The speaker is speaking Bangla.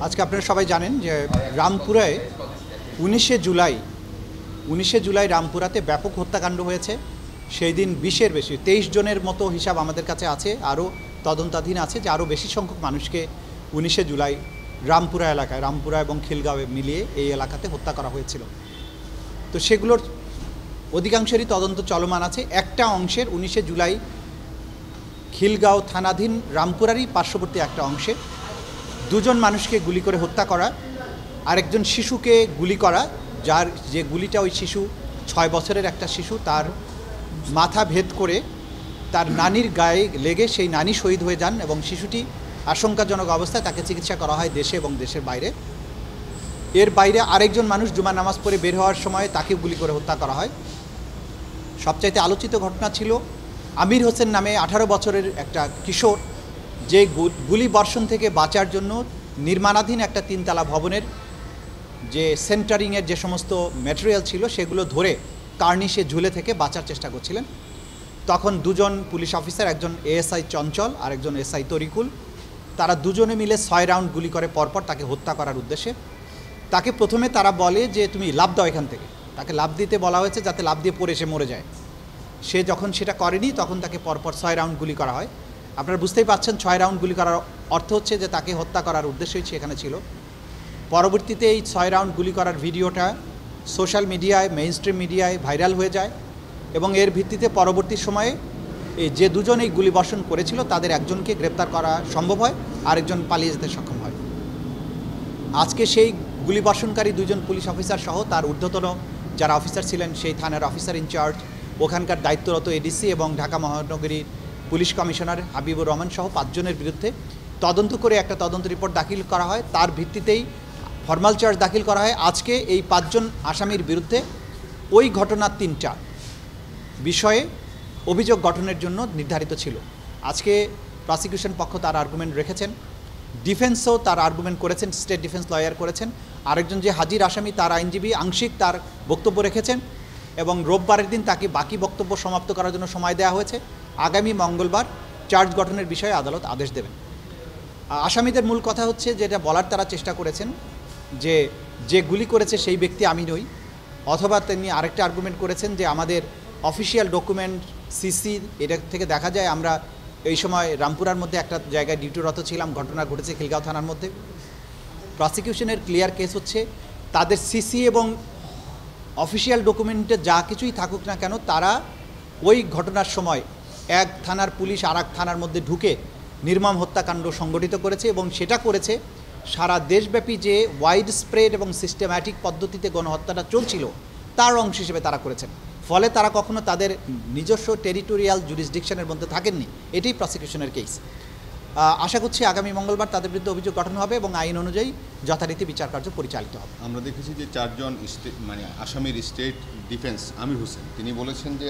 আজকে আপনারা সবাই জানেন যে রামপুরায় 19শে জুলাই রামপুরাতে ব্যাপক হত্যাকাণ্ড হয়েছে। সেই দিন 20-এর বেশি 23 জনের মতো হিসাব আমাদের কাছে আছে, আরও তদন্তাধীন আছে যে আরও বেশি সংখ্যক মানুষকে 19শে জুলাই রামপুরা এলাকায়, রামপুরা এবং খিলগাঁও মিলিয়ে এই এলাকাতে হত্যা করা হয়েছিল। তো সেগুলোর অধিকাংশেরই তদন্ত চলমান আছে। একটা অংশের 19শে জুলাই খিলগাঁও থানাধীন রামপুরারই পার্শ্ববর্তী একটা অংশে দুজন মানুষকে গুলি করে হত্যা করা, আরেকজন শিশুকে গুলি করা, যার যে গুলিটা ওই শিশু 6 বছরের একটা শিশু, তার মাথা ভেদ করে তার নানির গায়ে লেগে সেই নানি শহীদ হয়ে যান এবং শিশুটি আশঙ্কাজনক অবস্থায় তাকে চিকিৎসা করা হয় দেশে এবং দেশের বাইরে। এর বাইরে আরেকজন মানুষ জুমার নামাজ পড়ে বের হওয়ার সময় তাকে গুলি করে হত্যা করা হয়। সবচাইতে আলোচিত ঘটনা ছিল আমির হোসেন নামে 18 বছরের একটা কিশোর, যে গুলি বর্ষণ থেকে বাঁচার জন্য নির্মাণাধীন একটা 3তলা ভবনের যে সেন্টারিংয়ের যে সমস্ত ম্যাটেরিয়াল ছিল সেগুলো ধরে কার্নিশে ঝুলে থেকে বাঁচার চেষ্টা করছিলেন। তখন দুজন পুলিশ অফিসার, একজন এএসআই চঞ্চল আর একজন এসআই তরিকুল, তারা দুজনে মিলে 6 রাউন্ড গুলি করে পরপর তাকে হত্যা করার উদ্দেশ্যে। তাকে প্রথমে তারা বলে যে তুমি লাফ দাও এখান থেকে, তাকে লাফ দিতে বলা হয়েছে যাতে লাফ দিয়ে পড়ে সে মরে যায়। সে যখন সেটা করেনি তখন তাকে পরপর 6 রাউন্ড গুলি করা হয়। আপনারা বুঝতেই পারছেন 6 রাউন্ড গুলি করার অর্থ হচ্ছে যে তাকে হত্যা করার উদ্দেশ্যই সেখানে ছিল। পরবর্তীতে এই 6 রাউন্ড গুলি করার ভিডিওটা সোশ্যাল মিডিয়ায়, মেইনস্ট্রিম মিডিয়ায় ভাইরাল হয়ে যায় এবং এর ভিত্তিতে পরবর্তী সময়ে এই যে দুজন এই গুলিবর্ষণ করেছিল তাদের একজনকে গ্রেপ্তার করা সম্ভব হয়, আরেকজন পালিয়ে যেতে সক্ষম হয়। আজকে সেই গুলিবর্ষণকারী দুজন পুলিশ অফিসার সহ তার ঊর্ধ্বতন যারা অফিসার ছিলেন, সেই থানার অফিসার ইনচার্জ, ওখানকার দায়িত্বরত এডিসি এবং ঢাকা মহানগরীর পুলিশ কমিশনার হাবিবুর রহমান সহ 5 জনের বিরুদ্ধে তদন্ত করে একটা তদন্ত রিপোর্ট দাখিল করা হয়। তার ভিত্তিতেই ফরমাল চার্জ দাখিল করা হয়। আজকে এই 5 জন আসামির বিরুদ্ধে ওই ঘটনার 3টা বিষয়ে অভিযোগ গঠনের জন্য নির্ধারিত ছিল। আজকে প্রসিকিউশন পক্ষ তার আর্গুমেন্ট রেখেছেন, ডিফেন্সও তার আর্গুমেন্ট করেছেন, স্টেট ডিফেন্স লয়ার করেছেন, আরেকজন যে হাজির আসামি তার আইনজীবী আংশিক তার বক্তব্য রেখেছেন এবং রোববারের দিন তাকে বাকি বক্তব্য সমাপ্ত করার জন্য সময় দেওয়া হয়েছে। আগামী মঙ্গলবার চার্জ গঠনের বিষয়ে আদালত আদেশ দেবেন। আসামিদের মূল কথা হচ্ছে, যেটা বলার তারা চেষ্টা করেছেন যে যে গুলি করেছে সেই ব্যক্তি আমি নই, অথবা তিনি আরেকটা আর্গুমেন্ট করেছেন যে আমাদের অফিসিয়াল ডকুমেন্ট সিসি, এটা থেকে দেখা যায় আমরা এই সময় রামপুরার মধ্যে একটা জায়গায় ডিউটিরত ছিলাম, ঘটনা ঘটেছে খিলগাঁও থানার মধ্যে। প্রসিকিউশনের ক্লিয়ার কেস হচ্ছে তাদের সিসি এবং অফিসিয়াল ডকুমেন্টে যা কিছুই থাকুক না কেন, তারা ওই ঘটনার সময় এক থানার পুলিশ আর এক থানার মধ্যে ঢুকে নির্মম হত্যাকাণ্ড সংগঠিত করেছে এবং সেটা করেছে সারা দেশব্যাপী যে ওয়াইড স্প্রেড এবং সিস্টেম্যাটিক পদ্ধতিতে গণহত্যাটা চলছিল তার অংশ হিসেবে তারা করেছেন। ফলে তারা কখনো তাদের নিজস্ব টেরিটোরিয়াল জুরিসডিকশনের মধ্যে থাকেননি। এটাই প্রসিকিউশনের কেস। আশা করছি আগামী মঙ্গলবার তাদের বিরুদ্ধে অভিযোগ গঠন হবে এবং আইন অনুযায়ী যথারীতি বিচার কার্য পরিচালিত হবে। আমরা দেখেছি যে 4 জন আসামির স্টেট ডিফেন্স আমির হোসেন তিনি বলেছেন যে